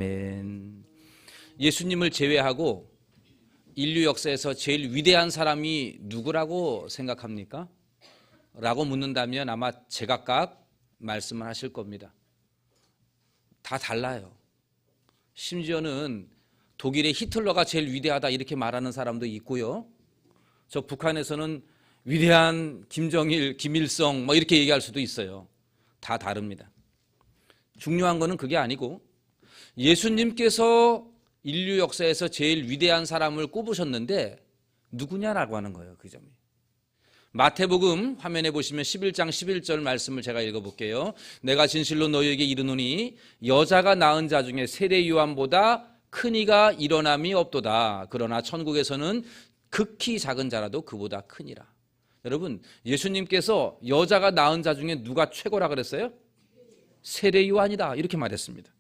아멘. 예수님을 제외하고 인류 역사에서 제일 위대한 사람이 누구라고 생각합니까? 라고 묻는다면 아마 제각각 말씀을 하실 겁니다. 다 달라요. 심지어는 독일의 히틀러가 제일 위대하다 이렇게 말하는 사람도 있고요. 저 북한에서는 위대한 김정일, 김일성 뭐 이렇게 얘기할 수도 있어요. 다 다릅니다. 중요한 거는 그게 아니고 예수님께서 인류 역사에서 제일 위대한 사람을 꼽으셨는데 누구냐라고 하는 거예요. 그 점이. 마태복음 화면에 보시면 11장 11절 말씀을 제가 읽어볼게요. 내가 진실로 너희에게 이르노니 여자가 낳은 자 중에 세례 요한보다 큰 이가 일어남이 없도다. 그러나 천국에서는 극히 작은 자라도 그보다 크니라. 여러분, 예수님께서 여자가 낳은 자 중에 누가 최고라 그랬어요? 세례 요한이다 이렇게 말했습니다.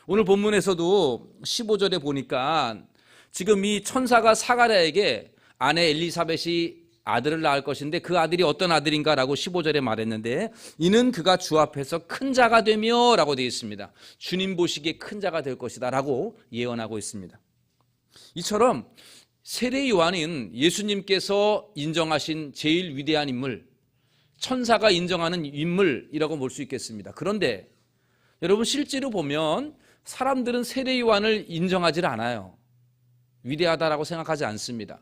오늘 본문에서도 15절에 보니까 지금 이 천사가 사가랴에게 아내 엘리사벳이 아들을 낳을 것인데 그 아들이 어떤 아들인가라고 15절에 말했는데 이는 그가 주 앞에서 큰 자가 되며 라고 되어 있습니다. 주님 보시기에 큰 자가 될 것이다 라고 예언하고 있습니다. 이처럼 세례 요한은 예수님께서 인정하신 제일 위대한 인물, 천사가 인정하는 인물이라고 볼 수 있겠습니다. 그런데 여러분 실제로 보면 사람들은 세례 요한을 인정하지 않아요. 위대하다라고 생각하지 않습니다.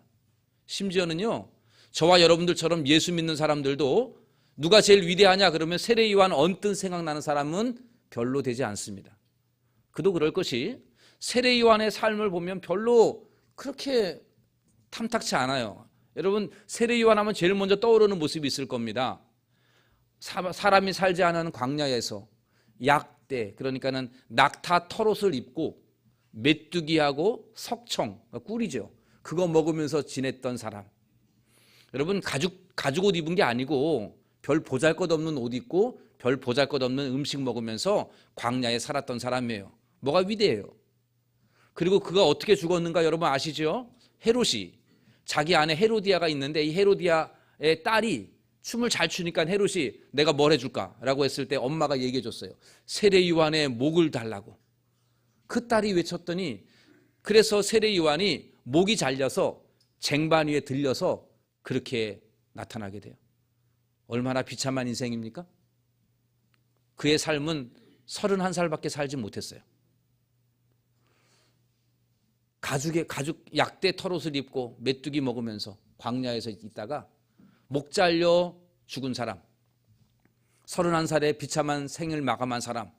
심지어는요, 저와 여러분들처럼 예수 믿는 사람들도 누가 제일 위대하냐 그러면 세례 요한 언뜻 생각나는 사람은 별로 되지 않습니다. 그도 그럴 것이 세례 요한의 삶을 보면 별로 그렇게 탐탁치 않아요. 여러분 세례 요한 하면 제일 먼저 떠오르는 모습이 있을 겁니다. 사람이 살지 않은 광야에서 약대, 그러니까는 낙타 털옷을 입고 메뚜기하고 석청, 꿀이죠. 그거 먹으면서 지냈던 사람. 여러분 가죽 옷 입은 게 아니고 별 보잘것없는 옷 입고 별 보잘것없는 음식 먹으면서 광야에 살았던 사람이에요. 뭐가 위대해요? 그리고 그가 어떻게 죽었는가 여러분 아시죠? 헤롯이, 자기 아내 헤로디아가 있는데 이 헤로디아의 딸이 춤을 잘 추니까 헤롯이 내가 뭘 해줄까라고 했을 때 엄마가 얘기해 줬어요. 세례 요한의 목을 달라고. 그 딸이 외쳤더니 그래서 세례 요한이 목이 잘려서 쟁반 위에 들려서 그렇게 나타나게 돼요. 얼마나 비참한 인생입니까? 그의 삶은 31살밖에 살지 못했어요. 가죽 약대 털옷을 입고 메뚜기 먹으면서 광야에서 있다가 목 잘려 죽은 사람, 31살에 비참한 생을 마감한 사람,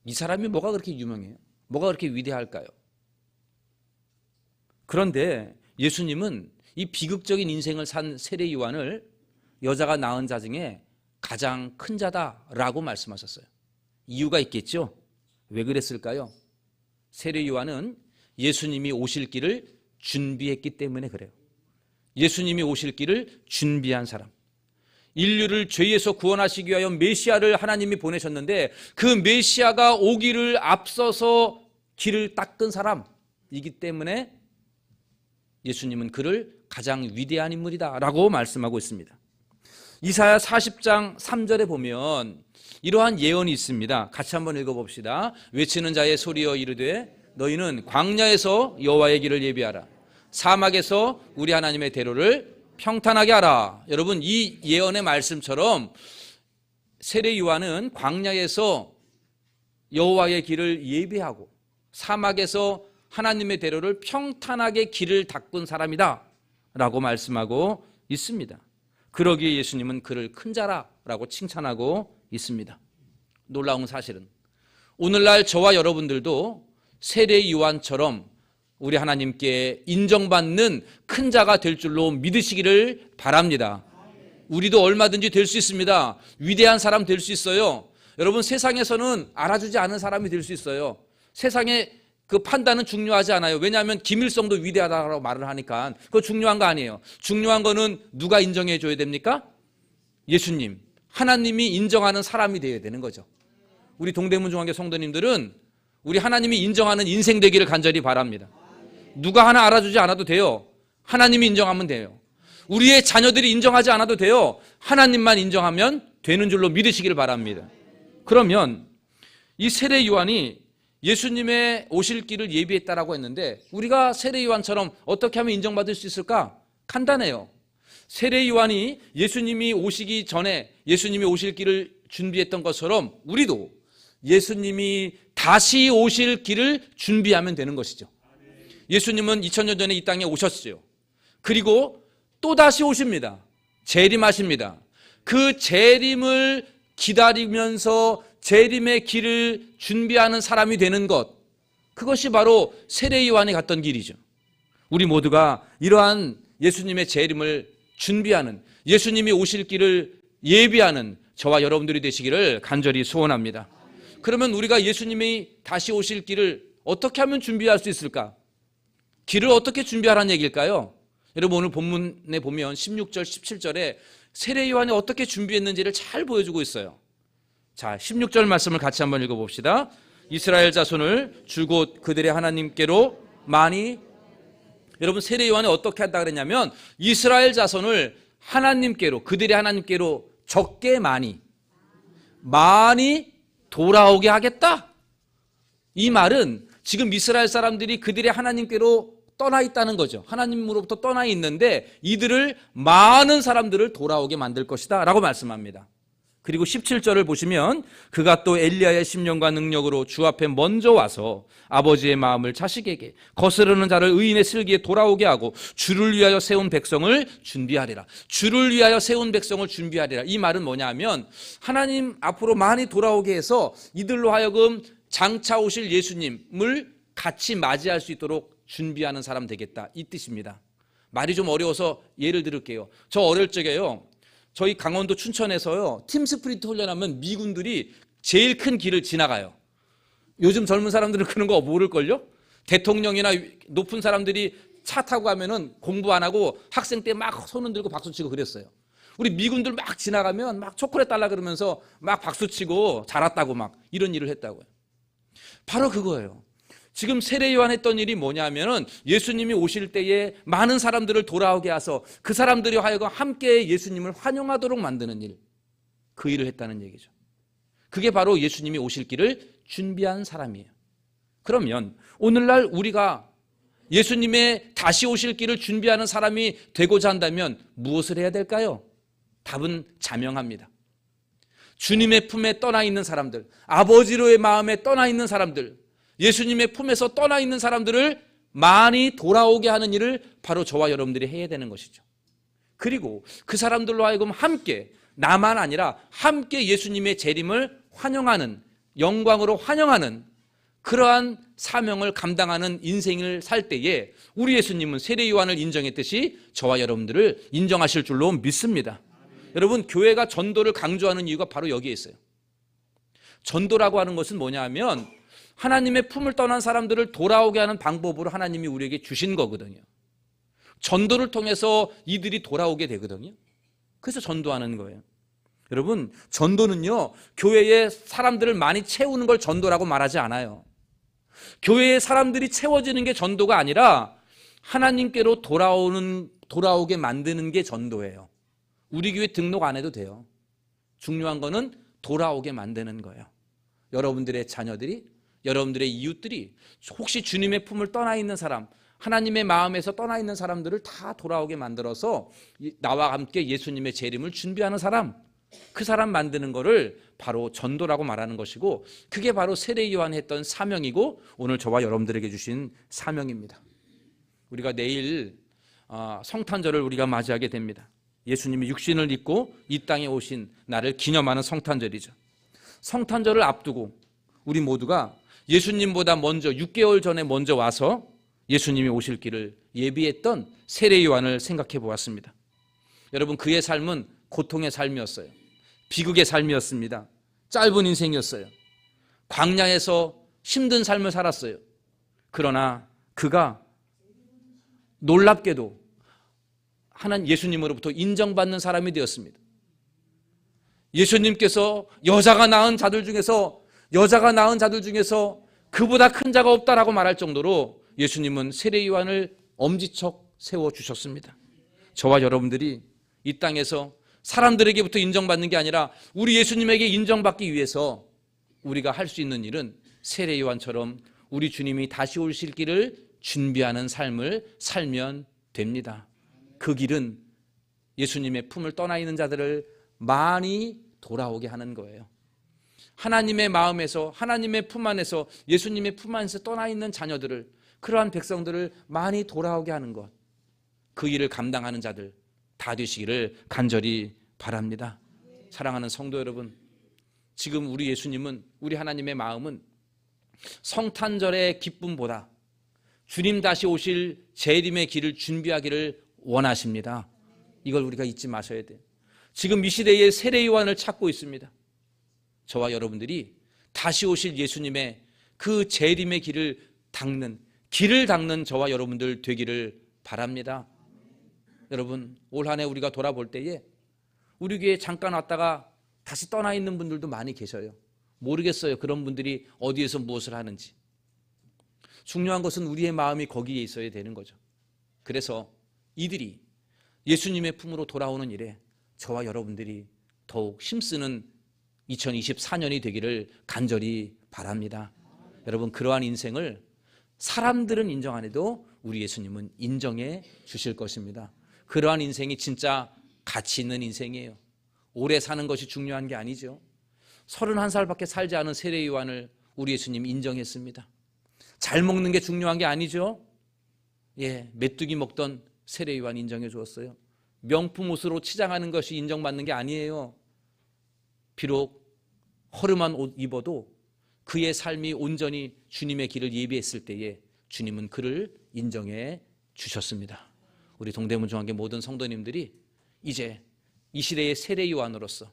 이 사람이 뭐가 그렇게 유명해요? 뭐가 그렇게 위대할까요? 그런데 예수님은 이 비극적인 인생을 산 세례 요한을 여자가 낳은 자 중에 가장 큰 자다라고 말씀하셨어요. 이유가 있겠죠? 왜 그랬을까요? 세례 요한은 예수님이 오실 길을 준비했기 때문에 그래요. 예수님이 오실 길을 준비한 사람. 인류를 죄에서 구원하시기 위하여 메시아를 하나님이 보내셨는데 그 메시아가 오기를 앞서서 길을 닦은 사람이기 때문에 예수님은 그를 가장 위대한 인물이다 라고 말씀하고 있습니다. 이사야 40장 3절에 보면 이러한 예언이 있습니다. 같이 한번 읽어봅시다. 외치는 자의 소리여 이르되 너희는 광야에서 여호와의 길을 예비하라. 사막에서 우리 하나님의 대로를 평탄하게 하라. 여러분 이 예언의 말씀처럼 세례 요한은 광야에서 여호와의 길을 예비하고 사막에서 하나님의 대로를 평탄하게 길을 닦은 사람이다 라고 말씀하고 있습니다. 그러기에 예수님은 그를 큰 자라라고 칭찬하고 있습니다. 놀라운 사실은 오늘날 저와 여러분들도 세례 요한처럼 우리 하나님께 인정받는 큰 자가 될 줄로 믿으시기를 바랍니다. 우리도 얼마든지 될 수 있습니다. 위대한 사람 될 수 있어요. 여러분 세상에서는 알아주지 않은 사람이 될 수 있어요. 세상에 그 판단은 중요하지 않아요. 왜냐하면 김일성도 위대하다고 말을 하니까 그거 중요한 거 아니에요. 중요한 거는 누가 인정해 줘야 됩니까? 예수님, 하나님이 인정하는 사람이 되어야 되는 거죠. 우리 동대문 중앙교 성도님들은 우리 하나님이 인정하는 인생 되기를 간절히 바랍니다. 누가 하나 알아주지 않아도 돼요. 하나님이 인정하면 돼요. 우리의 자녀들이 인정하지 않아도 돼요. 하나님만 인정하면 되는 줄로 믿으시기를 바랍니다. 그러면 이 세례 요한이 예수님의 오실 길을 예비했다라고 했는데 우리가 세례 요한처럼 어떻게 하면 인정받을 수 있을까? 간단해요. 세례 요한이 예수님이 오시기 전에 예수님이 오실 길을 준비했던 것처럼 우리도 예수님이 다시 오실 길을 준비하면 되는 것이죠. 예수님은 2000년 전에 이 땅에 오셨어요. 그리고 또 다시 오십니다. 재림하십니다. 그 재림을 기다리면서 재림의 길을 준비하는 사람이 되는 것, 그것이 바로 세례 요한이 갔던 길이죠. 우리 모두가 이러한 예수님의 재림을 준비하는, 예수님이 오실 길을 예비하는 저와 여러분들이 되시기를 간절히 소원합니다. 그러면 우리가 예수님이 다시 오실 길을 어떻게 하면 준비할 수 있을까? 길을 어떻게 준비하라는 얘기일까요? 여러분, 오늘 본문에 보면 16절, 17절에 세례 요한이 어떻게 준비했는지를 잘 보여주고 있어요. 자, 16절 말씀을 같이 한번 읽어봅시다. 이스라엘 자손을 줄곧 그들의 하나님께로 많이, 여러분, 세례 요한이 어떻게 한다 그랬냐면 이스라엘 자손을 하나님께로, 그들의 하나님께로 적게 많이 돌아오게 하겠다. 이 말은 지금 이스라엘 사람들이 그들의 하나님께로 떠나 있다는 거죠. 하나님으로부터 떠나 있는데 이들을, 많은 사람들을 돌아오게 만들 것이다 라고 말씀합니다. 그리고 17절을 보시면 그가 또 엘리야의 심령과 능력으로 주 앞에 먼저 와서 아버지의 마음을 자식에게, 거스르는 자를 의인의 슬기에 돌아오게 하고 주를 위하여 세운 백성을 준비하리라. 주를 위하여 세운 백성을 준비하리라. 이 말은 뭐냐 하면 하나님 앞으로 많이 돌아오게 해서 이들로 하여금 장차 오실 예수님을 같이 맞이할 수 있도록 준비하는 사람 되겠다, 이 뜻입니다. 말이 좀 어려워서 예를 들을게요. 저 어릴 적에요, 저희 강원도 춘천에서요, 팀 스프린트 훈련하면 미군들이 제일 큰 길을 지나가요. 요즘 젊은 사람들은 그런 거 모를걸요? 대통령이나 높은 사람들이 차 타고 가면은 공부 안 하고 학생 때 막 손 흔들고 박수치고 그랬어요. 우리 미군들 막 지나가면 막 초콜릿 달라 그러면서 막 박수치고 잘 왔다고 막 이런 일을 했다고요. 바로 그거예요. 지금 세례 요한 했던 일이 뭐냐면은 예수님이 오실 때에 많은 사람들을 돌아오게 해서 그 사람들이 하여금 함께 예수님을 환영하도록 만드는 일, 그 일을 했다는 얘기죠. 그게 바로 예수님이 오실 길을 준비한 사람이에요. 그러면 오늘날 우리가 예수님의 다시 오실 길을 준비하는 사람이 되고자 한다면 무엇을 해야 될까요? 답은 자명합니다. 주님의 품에 떠나 있는 사람들, 아버지로의 마음에 떠나 있는 사람들, 예수님의 품에서 떠나 있는 사람들을 많이 돌아오게 하는 일을 바로 저와 여러분들이 해야 되는 것이죠. 그리고 그 사람들로 하여금 함께, 나만 아니라 함께 예수님의 재림을 환영하는, 영광으로 환영하는 그러한 사명을 감당하는 인생을 살 때에 우리 예수님은 세례 요한을 인정했듯이 저와 여러분들을 인정하실 줄로 믿습니다. 여러분, 교회가 전도를 강조하는 이유가 바로 여기에 있어요. 전도라고 하는 것은 뭐냐 하면 하나님의 품을 떠난 사람들을 돌아오게 하는 방법으로 하나님이 우리에게 주신 거거든요. 전도를 통해서 이들이 돌아오게 되거든요. 그래서 전도하는 거예요. 여러분, 전도는요, 교회에 사람들을 많이 채우는 걸 전도라고 말하지 않아요. 교회에 사람들이 채워지는 게 전도가 아니라 하나님께로 돌아오게 만드는 게 전도예요. 우리 교회 등록 안 해도 돼요. 중요한 거는 돌아오게 만드는 거예요. 여러분들의 자녀들이, 여러분들의 이웃들이 혹시 주님의 품을 떠나 있는 사람, 하나님의 마음에서 떠나 있는 사람들을 다 돌아오게 만들어서 나와 함께 예수님의 재림을 준비하는 사람, 그 사람 만드는 거를 바로 전도라고 말하는 것이고, 그게 바로 세례 요한이 했던 사명이고 오늘 저와 여러분들에게 주신 사명입니다. 우리가 내일 성탄절을 우리가 맞이하게 됩니다. 예수님이 육신을 입고 이 땅에 오신 날을 기념하는 성탄절이죠. 성탄절을 앞두고 우리 모두가 예수님보다 먼저 6개월 전에 먼저 와서 예수님이 오실 길을 예비했던 세례 요한을 생각해 보았습니다. 여러분, 그의 삶은 고통의 삶이었어요. 비극의 삶이었습니다. 짧은 인생이었어요. 광야에서 힘든 삶을 살았어요. 그러나 그가 놀랍게도 하나님 예수님으로부터 인정받는 사람이 되었습니다. 예수님께서 여자가 낳은 자들 중에서 그보다 큰 자가 없다라고 말할 정도로 예수님은 세례 요한을 엄지척 세워주셨습니다. 저와 여러분들이 이 땅에서 사람들에게부터 인정받는 게 아니라 우리 예수님에게 인정받기 위해서 우리가 할 수 있는 일은 세례 요한처럼 우리 주님이 다시 오실 길을 준비하는 삶을 살면 됩니다. 그 길은 예수님의 품을 떠나 있는 자들을 많이 돌아오게 하는 거예요. 하나님의 마음에서, 하나님의 품 안에서, 예수님의 품 안에서 떠나 있는 자녀들을, 그러한 백성들을 많이 돌아오게 하는 것, 그 일을 감당하는 자들 다 되시기를 간절히 바랍니다. 사랑하는 성도 여러분, 지금 우리 예수님은, 우리 하나님의 마음은 성탄절의 기쁨보다 주님 다시 오실 재림의 길을 준비하기를 원하십니다. 이걸 우리가 잊지 마셔야 돼요. 지금 이 시대에 세례 요한을 찾고 있습니다. 저와 여러분들이 다시 오실 예수님의 그 재림의 길을 닦는 저와 여러분들 되기를 바랍니다. 여러분, 올 한 해 우리가 돌아볼 때에 우리 교회에 잠깐 왔다가 다시 떠나 있는 분들도 많이 계셔요. 모르겠어요. 그런 분들이 어디에서 무엇을 하는지. 중요한 것은 우리의 마음이 거기에 있어야 되는 거죠. 그래서 이들이 예수님의 품으로 돌아오는 일에 저와 여러분들이 더욱 힘쓰는 2024년이 되기를 간절히 바랍니다. 여러분, 그러한 인생을 사람들은 인정 안 해도 우리 예수님은 인정해 주실 것입니다. 그러한 인생이 진짜 가치 있는 인생이에요. 오래 사는 것이 중요한 게 아니죠. 31살밖에 살지 않은 세례 요한을 우리 예수님이 인정했습니다. 잘 먹는 게 중요한 게 아니죠. 메뚜기 먹던 세례 요한 인정해 주었어요. 명품 옷으로 치장하는 것이 인정받는 게 아니에요. 비록 허름한 옷 입어도 그의 삶이 온전히 주님의 길을 예비했을 때에 주님은 그를 인정해 주셨습니다. 우리 동대문 중앙교 모든 성도님들이 이제 이 시대의 세례 요한으로서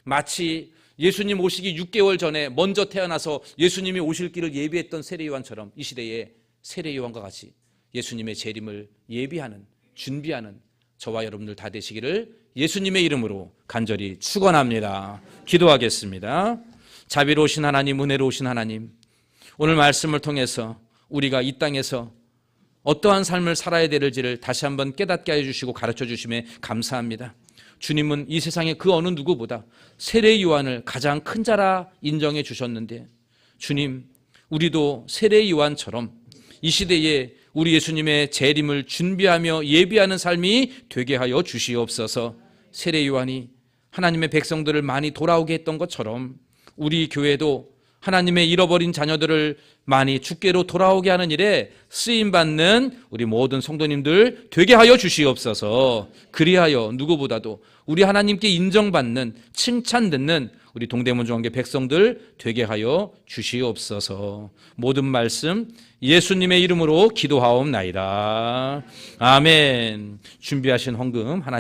마치 예수님 오시기 6개월 전에 먼저 태어나서 예수님이 오실 길을 예비했던 세례 요한처럼 이 시대의 세례 요한과 같이 예수님의 재림을 예비하는, 준비하는 저와 여러분들 다 되시기를 예수님의 이름으로 간절히 축원합니다. 기도하겠습니다. 자비로우신 하나님, 은혜로우신 하나님, 오늘 말씀을 통해서 우리가 이 땅에서 어떠한 삶을 살아야 되는지를 다시 한번 깨닫게 하여 주시고 가르쳐 주심에 감사합니다. 주님은 이 세상의 그 어느 누구보다 세례 요한을 가장 큰 자라 인정해 주셨는데, 주님, 우리도 세례 요한처럼 이 시대에 우리 예수님의 재림을 준비하며 예비하는 삶이 되게 하여 주시옵소서. 세례 요한이 하나님의 백성들을 많이 돌아오게 했던 것처럼 우리 교회도 하나님의 잃어버린 자녀들을 많이 주께로 돌아오게 하는 일에 쓰임받는 우리 모든 성도님들 되게 하여 주시옵소서. 그리하여 누구보다도 우리 하나님께 인정받는, 칭찬듣는 우리 동대문 중앙교 백성들 되게 하여 주시옵소서. 모든 말씀 예수님의 이름으로 기도하옵나이다. 아멘. 준비하신 헌금 하나님